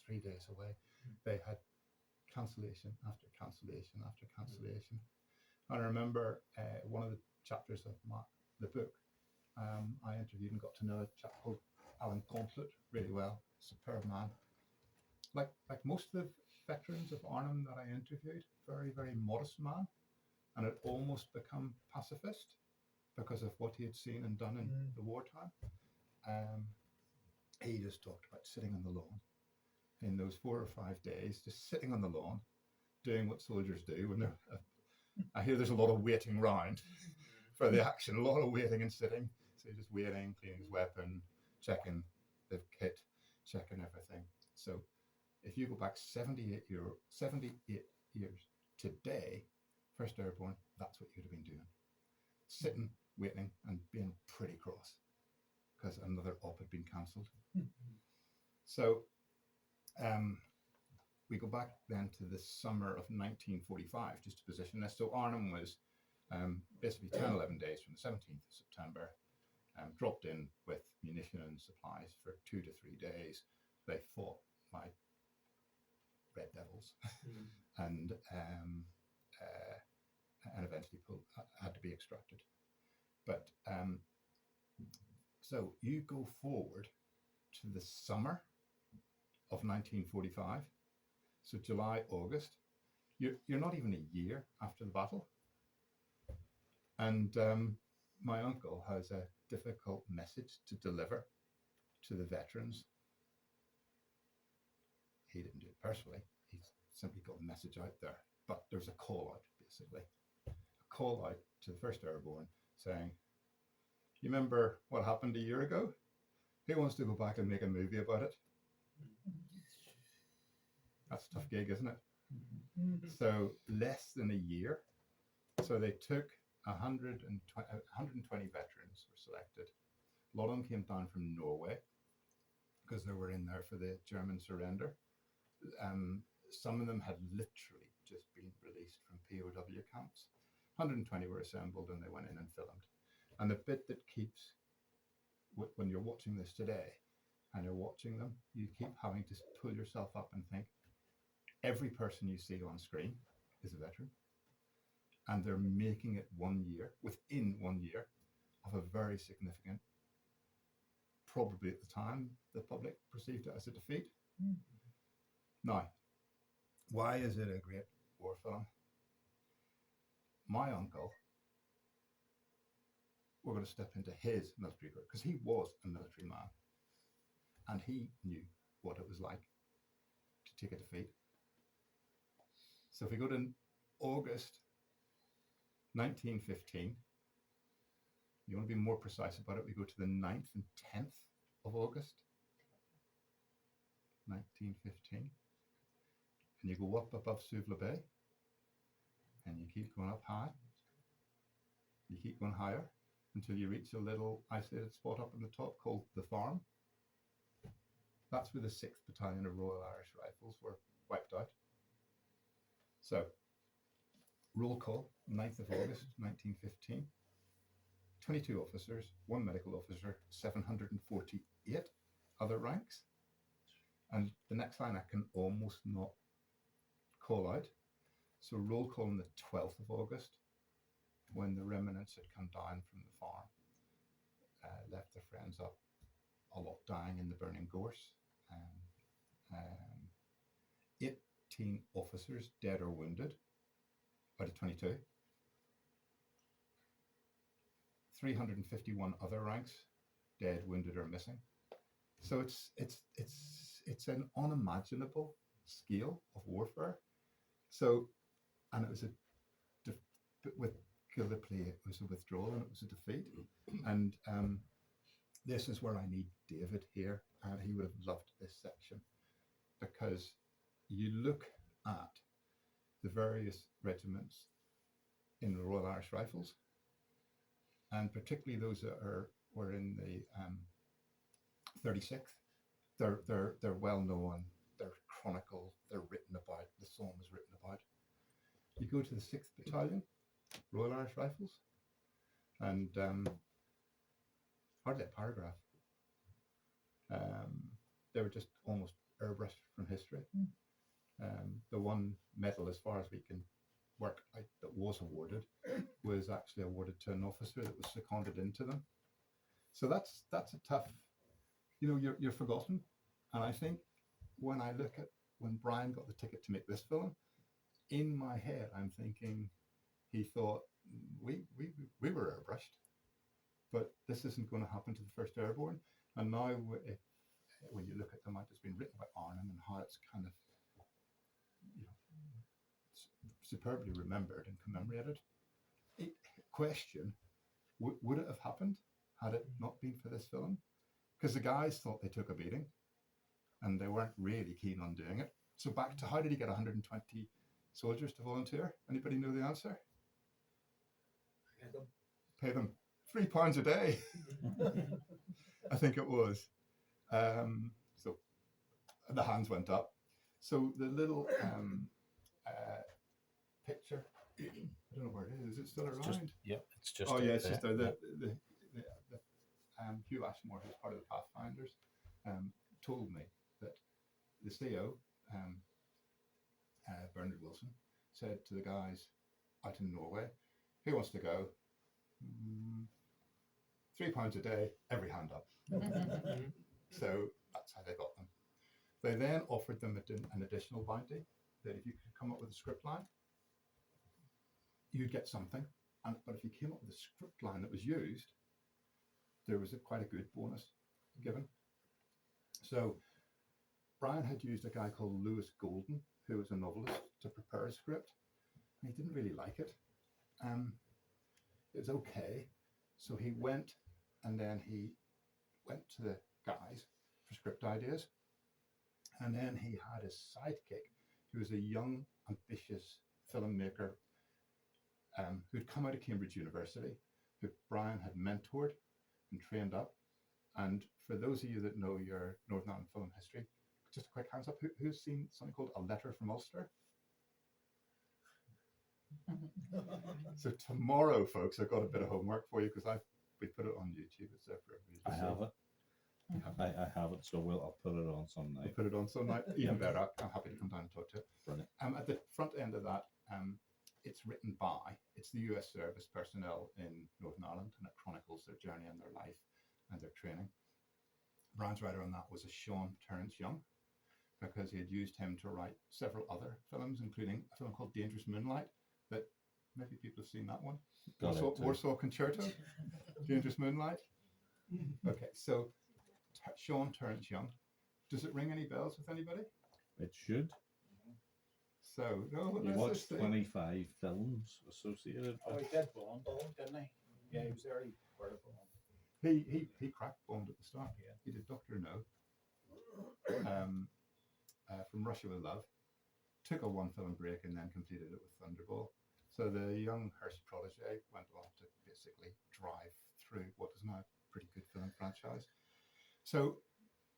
3 days away. They had cancellation after cancellation after cancellation. And I remember one of the chapters of the book, I interviewed and got to know a chap called Alan Gauntlet really well, superb man. Like most of the veterans of Arnhem that I interviewed, very, very modest man, and had almost become pacifist because of what he had seen and done in the wartime. He just talked about sitting on the lawn in those 4 or 5 days, just sitting on the lawn, doing what soldiers do when they're. I hear there's a lot of waiting round for the action, a lot of waiting and sitting. So just waiting, cleaning his weapon, checking the kit, checking everything. So if you go back 78 years today, First Airborne, that's what you'd have been doing. Sitting, waiting, and being pretty cross because another op had been cancelled. So we go back then to the summer of 1945, just to position this. So Arnhem was basically 10, 11 days from the 17th of September, dropped in with munition and supplies for 2 to 3 days. They fought like Red Devils and eventually had to be extracted. But so you go forward to the summer of 1945, so July, August, you're not even a year after the battle. And my uncle has a difficult message to deliver to the veterans. He didn't do it personally. He simply got the message out there. But there's a call out, basically. A call out to the First Airborne saying, you remember what happened a year ago? Who wants to go back and make a movie about it? That's a tough gig, isn't it? So less than a year. So they took 120 veterans were selected. A lot of them came down from Norway because they were in there for the German surrender. Some of them had literally just been released from POW camps. 120 were assembled and they went in and filmed. And the bit that keeps, when you're watching this today and you're watching them, you keep having to pull yourself up and think, every person you see on screen is a veteran. And they're making it 1 year, within 1 year, of a very significant, probably at the time, the public perceived it as a defeat. Now, why is it a great war film? My uncle, we're going to step into his military career, because he was a military man, and he knew what it was like to take a defeat. So if we go to August 1915, you want to be more precise about it, we go to the 9th and 10th of August 1915, and you go up above Suvla Bay, and you keep going up high, you keep going higher until you reach a little isolated spot up on the top called the Farm. That's where the 6th Battalion of Royal Irish Rifles were wiped out. So, roll call, 9th of August 1915, 22 officers, 1 medical officer, 748 other ranks. And the next line I can almost not call out. So roll call on the 12th of August, when the remnants had come down from the farm, left their friends up, a lot dying in the burning gorse. 18 officers dead or wounded out of 22. 351 other ranks dead, wounded, or missing. So it's an unimaginable scale of warfare. So, and it was with Gallipoli, it was a withdrawal and it was a defeat. And this is where I need David here, and he would have loved this section, because you look at the various regiments in the Royal Irish Rifles, and particularly those that were in the 36th. They're well known, they're chronicled, they're written about, the song is written about. You go to the 6th Battalion, Royal Irish Rifles, and hardly a paragraph. They were just almost airbrushed from history. actually awarded to an officer that was seconded into them. So that's a tough, you're forgotten. And I think when I look at when Brian got the ticket to make this film, in my head I'm thinking he thought we were airbrushed, but this isn't going to happen to the first Airborne. And now when you look at the amount that's been written about Arnhem and how it's kind of superbly remembered and commemorated, question, would it have happened had it not been for this film? Because the guys thought they took a beating and they weren't really keen on doing it. So back to how did he get 120 soldiers to volunteer? Anybody know the answer? Pay them £3 a day. I think it was. So the hands went up. So the little picture, I don't know where it is. Is it still around? It's just. Oh yeah, it's just there. The Hugh Ashmore, who's part of the Pathfinders, told me that the CO, Bernard Wilson, said to the guys out in Norway, who wants to go? £3 a day, every hand up. So that's how they got them. They then offered them an additional bounty that if you could come up with a script line, you'd get something. But if you came up with a script line that was used, there was quite a good bonus given. So Brian had used a guy called Lewis Golden, who was a novelist, to prepare a script. And he didn't really like it. It was okay. So he went and then he went to the guys for script ideas. And then he had his sidekick, who was a young, ambitious filmmaker who'd come out of Cambridge University, who Brian had mentored and trained up. And for those of you that know your Northern Ireland film history, just a quick hands up, who's seen something called A Letter from Ulster? So tomorrow, folks, I've got a bit of homework for you because we put it on YouTube. It's there for everybody to see. I have it. I have it, so I'll put it on some night. We'll put it on some night. Even better. I'm happy to come down and talk to it. Brilliant. At the front end of that, it's written by, it's the US service personnel in Northern Ireland, and it chronicles their journey and their life and their training. Brian's writer on that was a Sean Terence Young, because he had used him to write several other films, including a film called Dangerous Moonlight, that maybe people have seen that one. Warsaw Concerto, Dangerous Moonlight. Okay, so Sean Terence Young. Does it ring any bells with anybody? It should. So, you watched 25 films associated with. Oh, he did Bond, didn't he? Yeah, he was very part of Bond. He cracked Bond at the start. Yeah. He did Dr. No. From Russia with Love. Took a one-film break and then completed it with Thunderball. So the young Hurst protege went on to basically drive through what is now a pretty good film franchise. So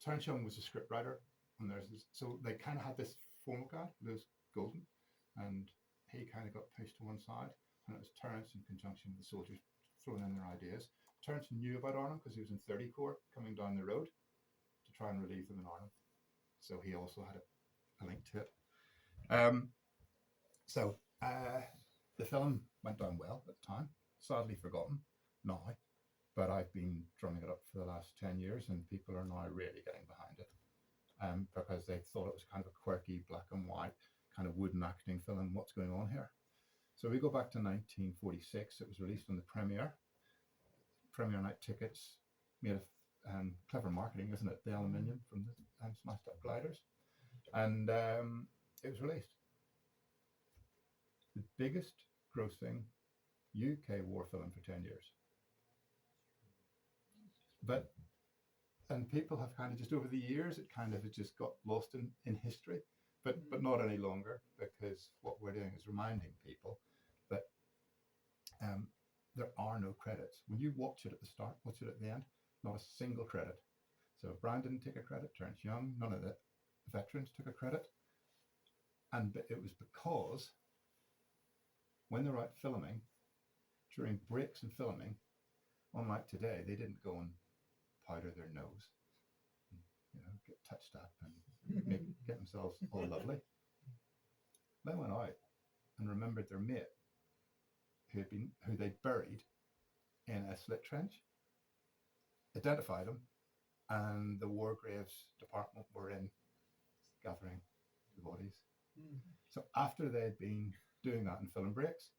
Terence Young was a scriptwriter, and so they kind of had this formal guy, Lewis Golden, and he kind of got pushed to one side, and it was Terence in conjunction with the soldiers throwing in their ideas. Terence knew about Arnhem because he was in 30 Corps coming down the road to try and relieve them in Arnhem. So he also had a link to it. The film went down well at the time, sadly forgotten now, but I've been drumming it up for the last 10 years and people are now really getting behind it because they thought it was kind of a quirky black and white kind of wooden acting film. What's going on here? So we go back to 1946. It was released on the premiere night tickets, made of clever marketing, isn't it? The aluminium from the smashed up gliders. And it was released. The biggest grossing UK war film for 10 years. And people have kind of just over the years, it just got lost in history, but not any longer, because what we're doing is reminding people that there are no credits. When you watch it at the start, watch it at the end, not a single credit. So Brian didn't take a credit, Terence Young, none of the veterans took a credit. And it was because when they're out filming, during breaks in filming, unlike today, they didn't go and powder their nose, and, get touched up and get themselves all lovely. They went out and remembered their mate who they buried in a slit trench, identified them, and the War Graves Department were in gathering the bodies. So after they'd been doing that and filling breaks,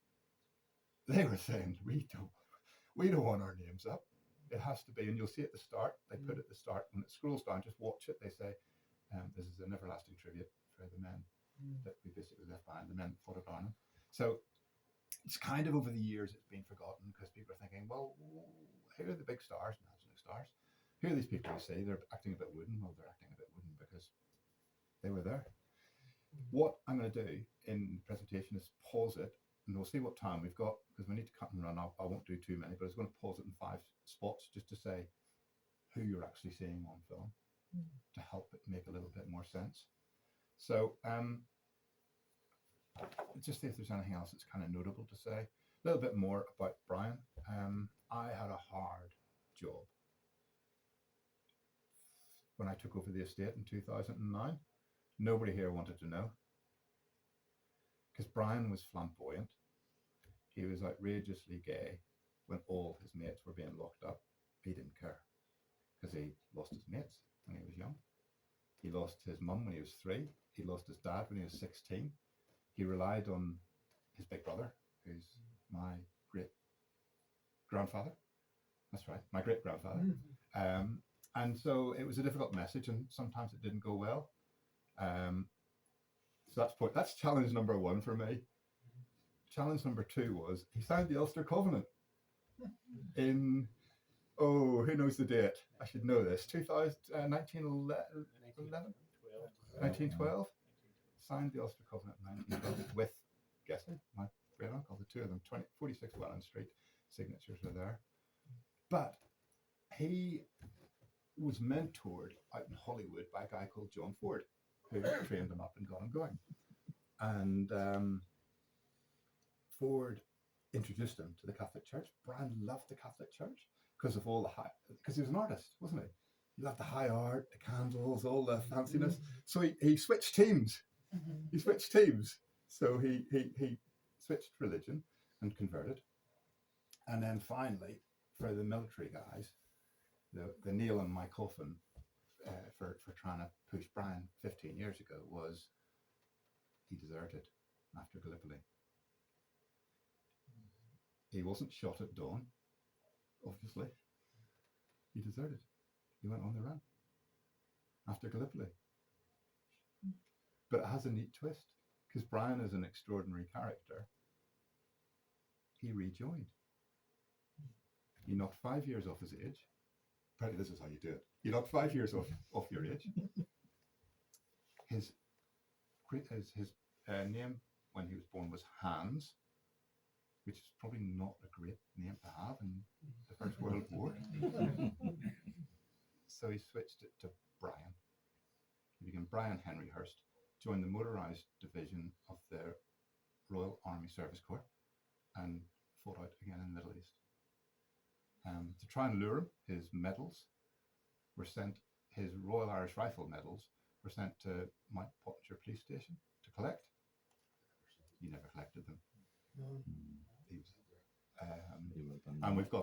they were saying, we don't want our names up. It has to be, and you'll see at the start, they put at the start, when it scrolls down, just watch it, they say, this is an everlasting tribute for the men that we basically left behind, the men that fought at Arnhem. So it's kind of over the years it's been forgotten because people are thinking, well, who are the big stars? No, there's no stars. Who are these people who say they're acting a bit wooden? Well, they're acting a bit wooden because they were there. What I'm going to do in the presentation is pause it, and we'll see what time we've got because we need to cut and run up. I won't do too many, but I was going to pause it in 5 spots just to say who you're actually seeing on film to help it make a little bit more sense. So just see if there's anything else that's kind of notable to say. A little bit more about Brian. I had a hard job when I took over the estate in 2009. Nobody here wanted to know because Brian was flamboyant. He was outrageously gay when all his mates were being locked up. He didn't care because he lost his mates when he was young. He lost his mum when he was 3. He lost his dad when he was 16. He relied on his big brother, who's my great-grandfather. That's right, my great-grandfather. And so it was a difficult message, and sometimes it didn't go well. So that's challenge number 1 for me. Challenge number 2 was he signed the Ulster Covenant in, who knows the date? I should know this. 1912. Signed the Ulster Covenant in 1912 with, guessing, my great uncle, the two of them, 46 Welland Street. Signatures are there. But he was mentored out in Hollywood by a guy called John Ford, who trained him up and got him going. And Ford introduced him to the Catholic Church. Brian loved the Catholic Church because of all the because he was an artist, wasn't he? He loved the high art, the candles, all the fanciness. So he switched teams. He switched teams. So he switched religion and converted. And then finally, for the military guys, the nail in my coffin for trying to push Brian 15 years ago was he deserted after Gallipoli. He wasn't shot at dawn, obviously. He deserted. He went on the run after Gallipoli. But it has a neat twist because Brian is an extraordinary character. He rejoined. He knocked 5 years off his age. Apparently this is how you do it. You knock 5 years off your age. His name when he was born was Hans, which is probably not a great name to have in the First World War. So he switched it to Brian. He became Brian Henry Hurst, joined the motorised division of the Royal Army Service Corps and fought out again in the Middle East. To try and lure him, his medals were sent, his Royal Irish Rifle medals were sent to Mount Pottinger Police Station to collect. He never collected them. And we've got